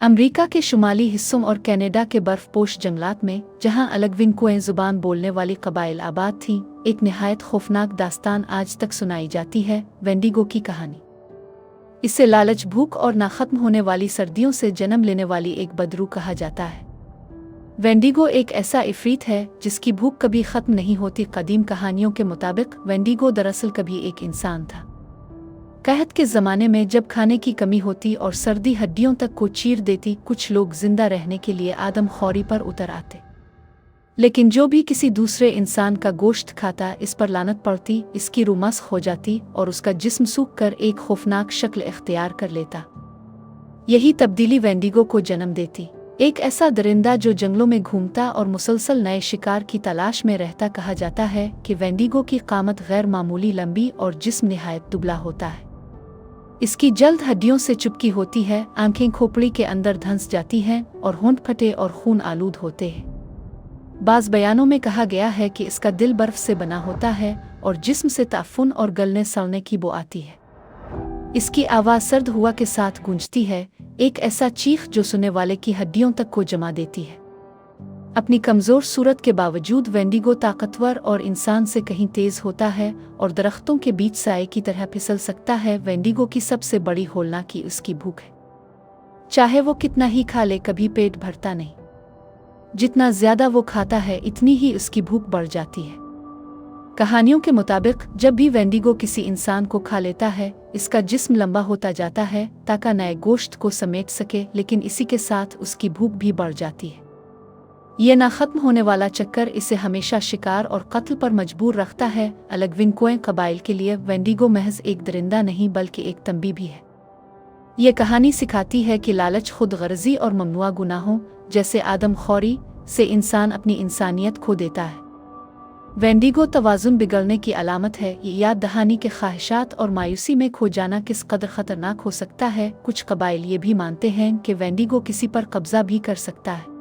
America के शुमाली हिस्सों और कनाडा के बर्फपोश जंगलात में, जहां अलगविनकुएं ज़ुबान बोलने वाली कबाइल आबाद थीं, एक निहायत खौफनाक दास्तान आज तक सुनाई जाती है, वेंडिगो की कहानी। इसे लालच, भूख और ना खत्म होने वाली सर्दियों से जन्म लेने वाली एक बदरू कहा जाता है। वेंडिगो एक ऐसा इफरीत है जिसकी भूख कभी खत्म नहीं होती। कदीम कहानियों के मुताबिक वेंडिगो दरअसल कभी एक इंसान था। कहत के ज़माने में जब खाने की कमी होती और सर्दी हड्डियों तक को चीर देती, कुछ लोग जिंदा रहने के लिए आदमखोरी पर उतर आते। लेकिन जो भी किसी दूसरे इंसान का गोश्त खाता, इस पर लानत पड़ती, इसकी रूह मस्ख हो जाती और उसका जिस्म सूख कर एक खौफनाक शक्ल इख्तियार कर लेता। यही तब्दीली वेंडिगो को जन्म देती। एक ऐसा दरिंदा जो जंगलों में घूमता और मुसलसल नए शिकार की तलाश में रहता। कहा जाता है कि वेंडिगो की कामत गैर मामूली लंबी और जिस्म निहायत दुबला होता है। इसकी जल्द हड्डियों से चुपकी होती है, आंखें खोपड़ी के अंदर धंस जाती हैं और होंठ फटे और खून आलूद होते हैं। बाज़ बयानों में कहा गया है कि इसका दिल बर्फ से बना होता है और जिस्म से ताफुन और गलने सड़ने की बो आती है। इसकी आवाज़ सर्द हुआ के साथ गूंजती है, एक ऐसा चीख जो सुनने वाले की हड्डियों तक को जमा देती है। अपनी कमज़ोर सूरत के बावजूद वेंडिगो ताकतवर और इंसान से कहीं तेज़ होता है और दरख्तों के बीच साए की तरह फिसल सकता है। वेंडिगो की सबसे बड़ी होलनाकी उसकी भूख है। चाहे वो कितना ही खा ले, कभी पेट भरता नहीं। जितना ज़्यादा वो खाता है, इतनी ही उसकी भूख बढ़ जाती है। कहानियों के मुताबिक जब भी वेंडिगो किसी इंसान को खा लेता है, इसका जिस्म लंबा होता जाता है ताकि नए गोश्त को समेट सके, लेकिन इसी के साथ उसकी भूख भी बढ़ जाती है। ये ना खत्म होने वाला चक्कर इसे हमेशा शिकार और कत्ल पर मजबूर रखता है। अलगविनकुएं कबाइल के लिए वेंडिगो महज एक दरिंदा नहीं बल्कि एक तंबी भी है। ये कहानी सिखाती है कि लालच, खुद गर्जी और ममनुआ गुनाहों जैसे आदमखोरी से इंसान अपनी इंसानियत खो देता है। वेंडिगो तवाज़ुन बिगड़ने की अलामत है। ये याद दहानी के ख्वाहिशात और मायूसी में खो जाना किस कदर ख़तरनाक हो सकता है। कुछ कबाइल ये भी मानते हैं कि वेंडिगो किसी पर कब्जा भी कर सकता है।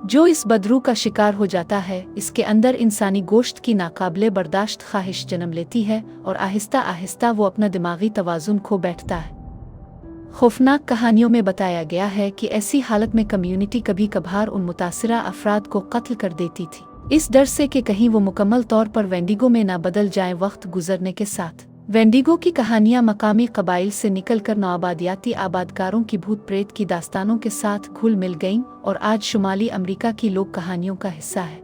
जो इस बदरू का शिकार हो जाता है, इसके अंदर इंसानी गोश्त की नाकाबिले बर्दाश्त ख्वाहिश जन्म लेती है और आहिस्ता आहिस्ता वो अपना दिमागी तवाज़ुन खो बैठता है। खौफनाक कहानियों में बताया गया है कि ऐसी हालत में कम्युनिटी कभी कभार उन मुतासिरा अफराद को कत्ल कर देती थी, इस डर से कि कहीं वो मुकम्मल तौर पर वेंडिगो में ना बदल जाए। वक्त गुजरने के साथ वेंडिगो की कहानियां मकामी कबाइल से निकलकर नौआबादियाती आबादकारों की भूत प्रेत की दास्तानों के साथ घुल मिल गईं और आज शुमाली अमेरिका की लोक कहानियों का हिस्सा है।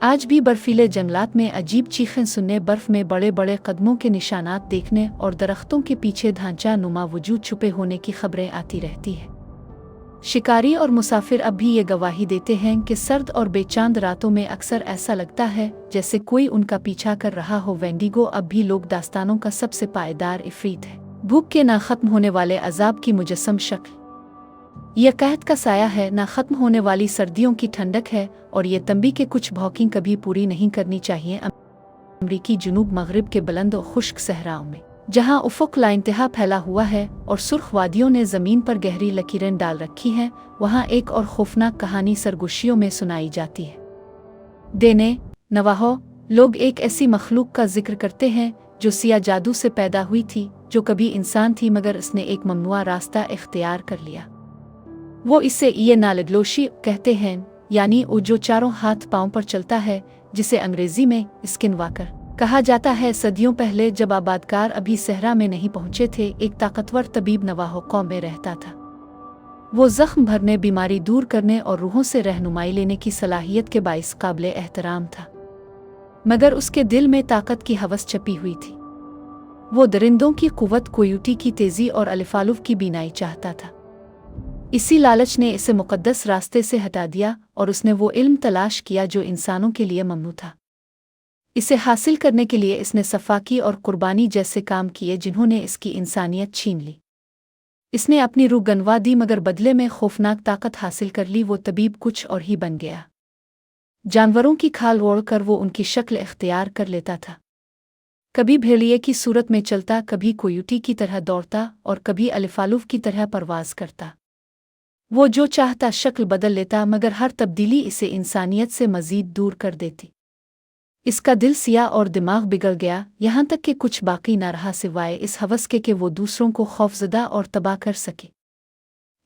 आज भी बर्फीले जंगलात में अजीब चीखें सुनने, बर्फ में बड़े बड़े कदमों के निशानात देखने और दरख्तों के पीछे ढांचा नुमा वजूद छुपे होने की खबरें आती रहती है। शिकारी और मुसाफिर अब भी ये गवाही देते हैं कि सर्द और बेचांद रातों में अक्सर ऐसा लगता है जैसे कोई उनका पीछा कर रहा हो। वेंडिगो अब भी लोक दास्तानों का सबसे पायदार इफरीत है, भूख के ना खत्म होने वाले अजाब की मुजस्सम शक्ल। यह कहत का साया है, ना खत्म होने वाली सर्दियों की ठंडक है और ये तंबी के कुछ भौंकी कभी पूरी नहीं करनी चाहिए। अमरीकी जुनूब मगरिब के बुलंद और खुश्क सहराओं में, जहां उफ़ुक़ लाइंतहा फैला हुआ है और सुर्ख वादियों ने ज़मीन पर गहरी लकीरें डाल रखी हैं, वहां एक और खौफनाक कहानी सरगोशियों में सुनाई जाती है। देने नवाहो लोग एक ऐसी मखलूक का जिक्र करते हैं जो सिया जादू से पैदा हुई थी, जो कभी इंसान थी मगर इसने एक ममनुआ रास्ता इख्तियार कर लिया। वो इसे ये नालगलोशी कहते हैं, यानी वो जो चारों हाथ पांव पर चलता है, जिसे अंग्रेजी में स्किनवाकर कहा जाता है। सदियों पहले जब आबादकार अभी सहरा में नहीं पहुंचे थे, एक ताकतवर तबीब नवाहो कौम में रहता था। वो जख्म भरने, बीमारी दूर करने और रूहों से रहनुमाई लेने की सलाहियत के बाइस काबिले एहतराम था, मगर उसके दिल में ताकत की हवस छपी हुई थी। वो दरिंदों की कुव्वत, कोयूटी की तेजी और अलिफालुफ की बीनाई चाहता था। इसी लालच ने इसे मुक़द्दस रास्ते से हटा दिया और उसने वो इल्म तलाश किया जो इंसानों के लिए ममनू था। इसे हासिल करने के लिए इसने सफाकी और कुर्बानी जैसे काम किए जिन्होंने इसकी इंसानियत छीन ली। इसने अपनी रूह गंवा दी मगर बदले में खौफनाक ताकत हासिल कर ली। वो तबीब कुछ और ही बन गया। जानवरों की खाल ओढ़कर वो उनकी शक्ल इख्तियार कर लेता था। कभी भेड़िए की सूरत में चलता, कभी कोयूटी की तरह दौड़ता और कभी अलिफालुफ की तरह परवाज करता। वो जो चाहता शक्ल बदल लेता, मगर हर तब्दीली इसे इंसानियत से मजीद दूर कर देती। इसका दिल सिया और दिमाग बिगड़ गया, यहाँ तक कि कुछ बाकी न रहा सिवाय इस हवस के कि वो दूसरों को खौफजदा और तबाह कर सके।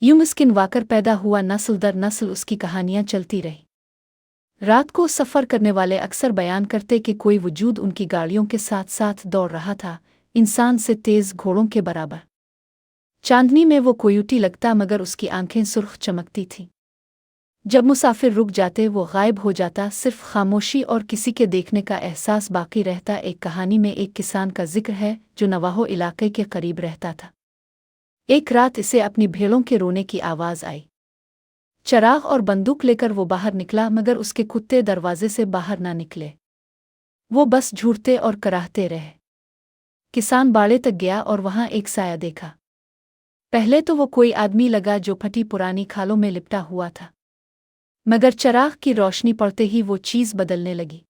यूं मिस्किन वाकर पैदा हुआ, नस्ल दर नस्ल उसकी कहानियां चलती रही। रात को सफ़र करने वाले अक्सर बयान करते कि कोई वजूद उनकी गाड़ियों के साथ साथ दौड़ रहा था, इंसान से तेज़ घोड़ों के बराबर। चांदनी में वो कोयोटी लगता मगर उसकी आंखें सुर्ख चमकती थीं। जब मुसाफिर रुक जाते वो गायब हो जाता, सिर्फ खामोशी और किसी के देखने का एहसास बाकी रहता। एक कहानी में एक किसान का जिक्र है जो नवाहो इलाके के करीब रहता था। एक रात इसे अपनी भेड़ों के रोने की आवाज़ आई। चराग और बंदूक लेकर वो बाहर निकला मगर उसके कुत्ते दरवाजे से बाहर ना निकले। वो बस झूरते और कराहते रहे। किसान बाड़े तक गया और वहां एक साया देखा। पहले तो वो कोई आदमी लगा जो फटी पुरानी खालों में लिपटा हुआ था, मगर चराग की रोशनी पड़ते ही वो चीज़ बदलने लगी।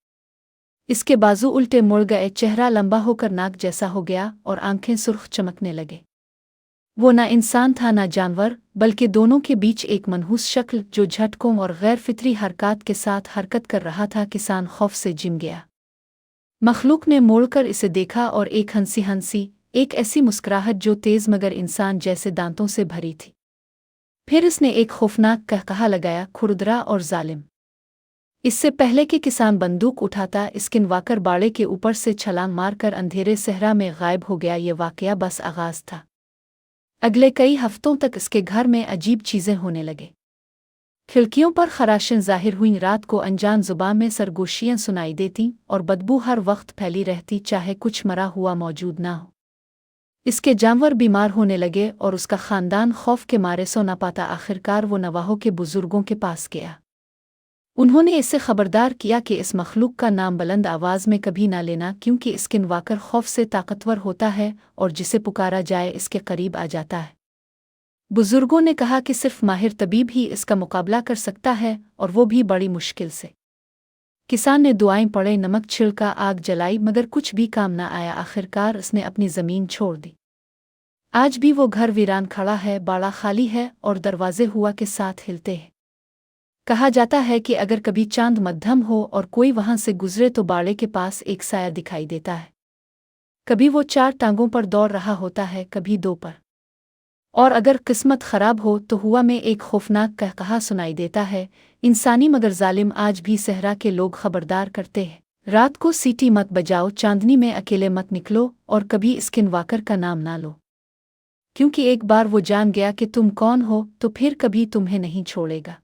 इसके बाजू उल्टे मुड़ गए, चेहरा लंबा होकर नाक जैसा हो गया और आंखें सुर्ख चमकने लगे। वो ना इंसान था ना जानवर, बल्कि दोनों के बीच एक मनहूस शक्ल जो झटकों और गैर फितरी हरकत के साथ हरकत कर रहा था। किसान खौफ से जिम गया। मखलूक ने मोड़कर इसे देखा और एक हंसी, एक ऐसी मुस्कुराहट जो तेज़ मगर इंसान जैसे दांतों से भरी थी। फिर इसने एक खौफनाक कहकहा लगाया, खुरदरा और जालिम। इससे पहले कि किसान बंदूक उठाता, स्किन वाकर बाड़े के ऊपर से छलांग मारकर अंधेरे सहरा में गायब हो गया। ये वाकया बस आगाज था। अगले कई हफ्तों तक इसके घर में अजीब चीज़ें होने लगे। खिड़कियों पर खराशें जाहिर हुईं, रात को अनजान जुबान में सरगोशियां सुनाई देतीं और बदबू हर वक्त फैली रहती, चाहे कुछ मरा हुआ मौजूद ना हो। इसके जानवर बीमार होने लगे और उसका खानदान खौफ के मारे सो न पाता। आखिरकार वो नवाहो के बुजुर्गों के पास गया। उन्होंने इससे खबरदार किया कि इस मखलूक का नाम बुलंद आवाज़ में कभी ना लेना, क्योंकि स्किन वाकर खौफ से ताकतवर होता है और जिसे पुकारा जाए इसके करीब आ जाता है। बुजुर्गों ने कहा कि सिर्फ माहिर तबीब ही इसका मुकाबला कर सकता है, और वो भी बड़ी मुश्किल से। किसान ने दुआएं पढ़े, नमक छिड़का, आग जलाई, मगर कुछ भी काम न आया। आखिरकार उसने अपनी ज़मीन छोड़ दी। आज भी वो घर वीरान खड़ा है, बाड़ा खाली है और दरवाजे हुआ के साथ हिलते हैं। कहा जाता है कि अगर कभी चांद मध्यम हो और कोई वहां से गुजरे तो बाड़े के पास एक साया दिखाई देता है। कभी वो 4 टांगों पर दौड़ रहा होता है, कभी 2 पर, और अगर किस्मत खराब हो तो हुआ में एक खौफनाक कहकहा सुनाई देता है, इंसानी मगर जालिम। आज भी सहरा के लोग खबरदार करते हैं, रात को सीटी मत बजाओ, चांदनी में अकेले मत निकलो और कभी स्किन वाकर का नाम ना लो, क्योंकि एक बार वो जान गया कि तुम कौन हो तो फिर कभी तुम्हें नहीं छोड़ेगा।